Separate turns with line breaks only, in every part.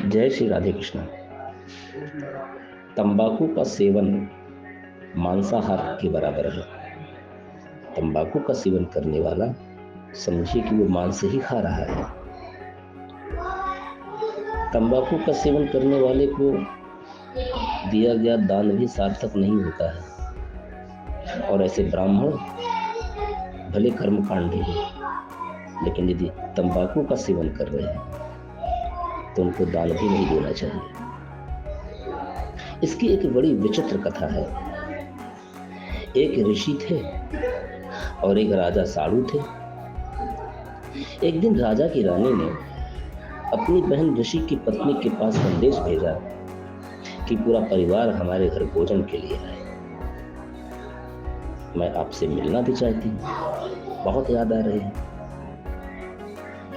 जय श्री राधे कृष्ण। तंबाकू का सेवन मांसाहार के बराबर है। तंबाकू का सेवन करने वाला समझिए कि वो मांस ही खा रहा है। तंबाकू का सेवन करने वाले को दिया गया दान भी सार्थक नहीं होता है। और ऐसे ब्राह्मण भले कर्मकांडी हैं, लेकिन यदि तंबाकू का सेवन कर रहे हैं तो उनको दान भी नहीं देना चाहिए। इसकी एक बड़ी विचित्र कथा है। एक ऋषि थे और एक राजा साड़ू थे। एक दिन राजा की रानी ने अपनी बहन ऋषि की पत्नी के पास संदेश भेजा कि पूरा परिवार हमारे घर भोजन के लिए आए। मैं आपसे मिलना भी चाहती हूँ, बहुत याद आ रही है।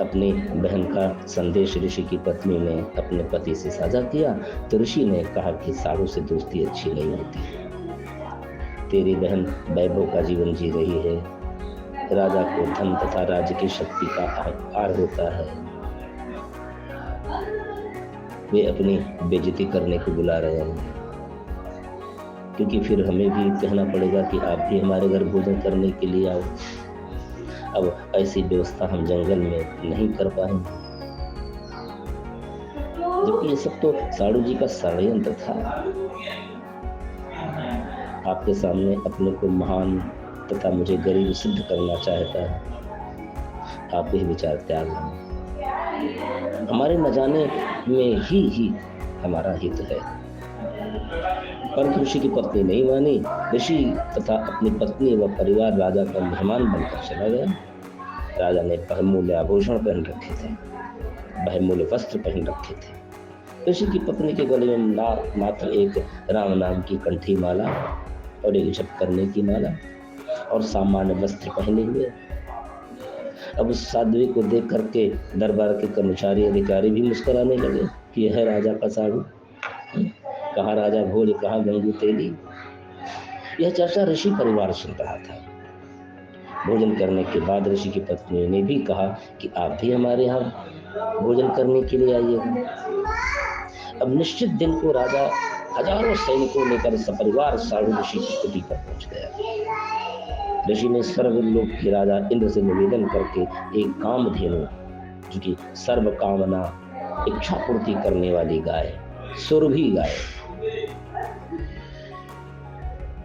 अपनी बहन का संदेश ऋषि की पत्नी ने अपने पति से साझा किया तो ऋषि ने कहा कि साड़ू से दोस्ती अच्छी नहीं होती। तेरी बहन वैभव का जीवन जी रही है। राजा को धन तथा राज्य की शक्ति का अहंकार होता है। वे अपनी बेइज्जती करने को बुला रहे हैं, क्योंकि फिर हमें भी कहना पड़ेगा कि आप भी हमारे घर भोजन करने के लिए आओ। अब ऐसी व्यवस्था हम जंगल में नहीं कर पाएंगे। जबकि ये सब तो साड़ू जी का षड्यंत्र था। आपके सामने अपने को महान तथा मुझे गरीब सिद्ध करना चाहता है। आप ये विचार त्याग लें। हमारे न जाने में ही हमारा हित है। परंतु ऋषि की पत्नी नहीं मानी। ऋषि तथा अपनी पत्नी व परिवार राजा का मेहमान बनकर चला गया। राजा ने बहुमूल्य आभूषण पहन रखे थे, बहुमूल्य वस्त्र पहन रखे थे। ऋषि की पत्नी के गले में मात्र एक राम नाम की कंठी माला और एक जप करने की माला और सामान्य वस्त्र पहने हुए। अब उस साध्वी को देख करके दरबार के कर्मचारी अधिकारी भी मुस्कुराने लगे कि यह है राजा का साड़ू। कहाँ राजा भोज, कहाँ गंगू तेली। यह चर्चा ऋषि परिवार सुन रहा था। भोजन करने के बाद ऋषि की पत्नी ने भी कहा कि आप भी हमारे यहाँ भोजन करने के लिए आइएगा। अब निश्चित दिन को राजा हजारों सैनिकों लेकर सपरिवार साड़ू ऋषि की कुटी पर पहुंच गया। ऋषि ने सर्वलोक के राजा इंद्र से निवेदन करके एक कामधेनु, जो कि सर्व कामना इच्छा पूर्ति करने वाली गाय, सुरभि गाय,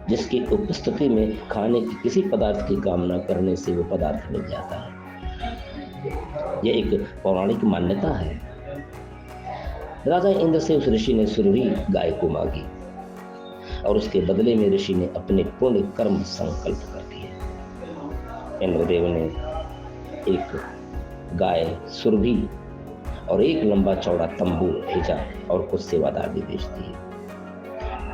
जिसकी उपस्थिति में खाने की किसी पदार्थ की कामना करने से वो पदार्थ मिल जाता है। यह एक पौराणिक मान्यता है। राजा इंद्र से उस ऋषि ने सुरभि गाय को मांगी और उसके बदले में ऋषि ने अपने पुण्य कर्म संकल्प कर दिए। इंद्रदेव ने एक गाय, सुरभि और एक लंबा चौड़ा तंबू भेजा और कुछ सेवादार भी भेज दिए।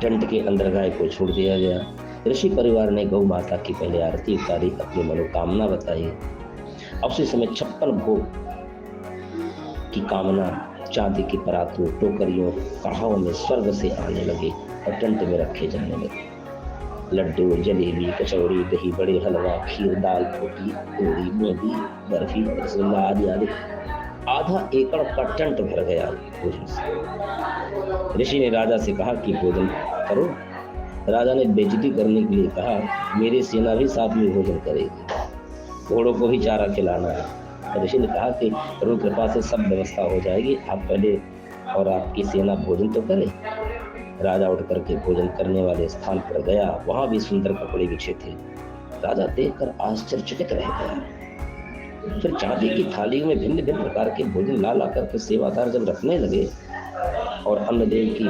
टेंट के अंदर गाय को छोड़ दिया गया। ऋषि परिवार ने गौ माता की पहले आरती उतारी, अपनी मनोकामना बताई। अब उसी समय 56 भोग की कामना चांदी की परातों, टोकरियों, कढ़ाओं में स्वर्ग से आने लगे और टेंट में रखे जाने लगे। लड्डू, जलेबी, कचौड़ी, दही बड़े, हलवा, खीर, दाल, रोटी, पूरी, बूंदी, बर्फी, रसगुल्ला आदि आदि। आधा एकड़ का टेंट भर गया भोजन से। ऋषि ने राजा से कहा कि भोजन करो। राजा ने बेइज्जती करने के लिए कहा, मेरी सेना भी साथ में भोजन करेगी, घोड़ों को भी चारा खिलाना है। ऋषि ने कहा कि प्रभु कृपा से सब व्यवस्था हो जाएगी, आप पहले और आपकी सेना भोजन तो करे। राजा उठ करके भोजन करने वाले स्थान पर गया। वहां भी सुंदर कपड़े बिछे थे। राजा देखकर आश्चर्यचकित रह गया। फिर चांदी की थाली में भिन्न भिन्न प्रकार के भोजन ला करके सेवादार जब रखने लगे और अन्नदेव की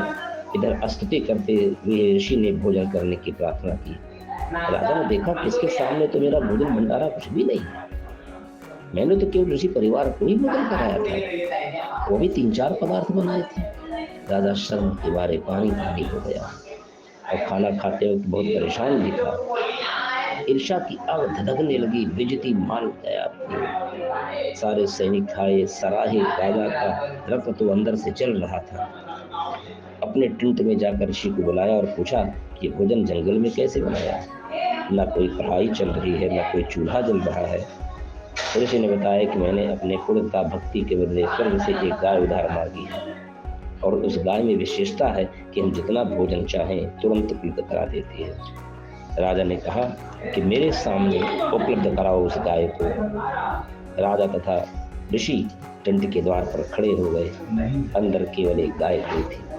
इधर स्तुति करते हुए ऋषि ने भोजन करने की प्रार्थना की। राजा ने देखा कि इसके सामने तो मेरा भोजन भंडारा कुछ भी नहीं है। मैंने तो केवल ऋषि परिवार को ही भोजन कराया था, वो भी 3-4 पदार्थ बनाए थे। राजा शर्म के मारे पानी पानी हो गया और खाना खाते वक्त बहुत परेशान भी था। ईर्ष्या की आग धधकने लगी, बेइज्जती मान गया। सारे सैनिक खाए, सराहे। राजा का रक्त तो अंदर से जल रहा था। अपने टेंट में जाकर ऋषि को बुलाया और पूछा कि भोजन जंगल में कैसे बनाया? ना कोई कढ़ाई चल रही है, ना कोई चूल्हा जल रहा है। ऋषि ने बताया कि मैंने अपने पुण्य तथा भक्ति के बदले स्वर्ग से एक गाय उधार मांगी है। और उस गाय में विशेषता है कि हम जितना भोजन चाहें तुरंत उपलब्ध करा देती है। राजा ने कहा कि मेरे सामने उपलब्ध कराओ उस गाय को। राजा तथा ऋषि टेंट के द्वार पर खड़े हो गए। अंदर केवल एक गाय खड़ी थी।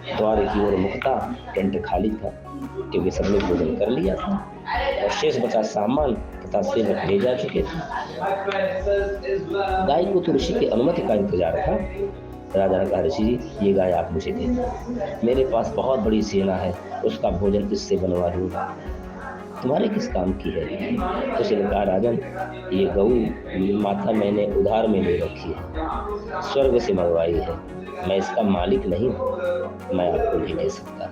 द्वार की ओर मुखता टेंट खाली था क्योंकि सबने भोजन कर लिया था और शेष बचा सामान तथा सेवक ले जा चुके थे। गाय को तो ऋषि की अनुमति का इंतजार था। राजा ने कहा, ऋषि जी, ये गाय आप मुझे दे दो। मेरे पास बहुत बड़ी सेना है, उसका भोजन इससे बनवा दूंगा। तुम्हारे किस काम की है? उसने कहा, राजन, ये गऊ माता मैंने उधार में ले रखी है, स्वर्ग से मंगवाई है। मैं इसका मालिक नहीं हूँ, मैं आपको नहीं दे सकता।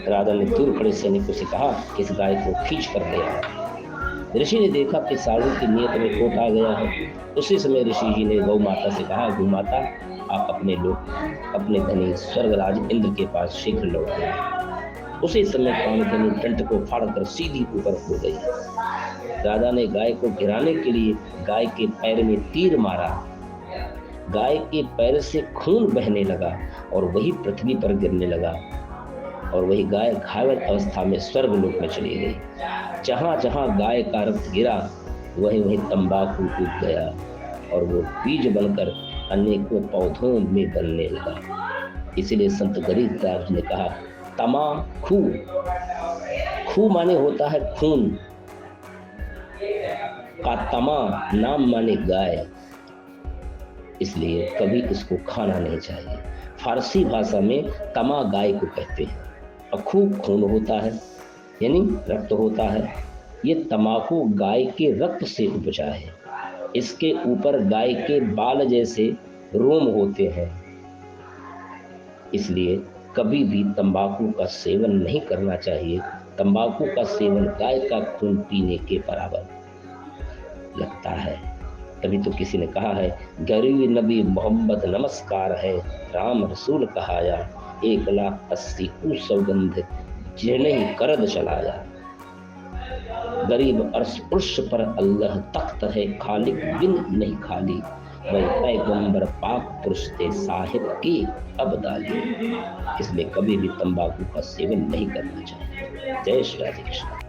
राजा ने दूर खड़े सैनिकों से कहा कि इस गाय को खींच कर ले आओ। ऋषि ने देखा कि साधु की नियत में खोट आ गया है। उसी समय ऋषि जी ने गौ माता से कहा, गौ माता, आप अपने धनी स्वर्गराज इंद्र के पास शीघ्र लौट गए। उसी समय कामधेनु टेंट को फाड़कर सीधी ऊपर हो गई। राजा ने गाय को गिराने के लिए गाय के पैर में तीर मारा। गाय के पैर से खून बहने लगा और वही पृथ्वी पर गिरने लगा और वही गाय घायल अवस्था में स्वर्गलोक में चली गई। जहां जहां गाय का रक्त गिरा वहीं वहीं तंबाकू टूट गया और वो बीज बनकर अनेकों पौधों में बनने लगा। इसलिए संत गरीबदास ने कहा, तमाखू, खू माने होता है खून का, तमा नाम माने गाय, इसलिए कभी इसको खाना नहीं चाहिए। फारसी भाषा में तमा गाय को कहते हैं। अखू खून होता है यानी रक्त होता है। ये तमाकू गाय के रक्त से उपजा है। इसके ऊपर गाय के बाल जैसे रोम होते हैं। इसलिए कभी भी तंबाकू का सेवन नहीं करना चाहिए। तंबाकू का सेवन गाय का खून पीने के बराबर लगता है। तभी तो किसी ने कहा है, गरीब नबी मोहम्मद नमस्कार है, राम रसूल कहाया, 1,80,000 को सौगंध जिन्हें करद चलाया। गरीब अर्श पुरुष पर अल्लाह तख्त है, खालिक बिन नहीं खाली, वही पैगंबर पाक पुरुष थे साहिब की अबदाली। इसलिए कभी भी तंबाकू का सेवन नहीं करना चाहिए। जय श्री राधे कृष्ण।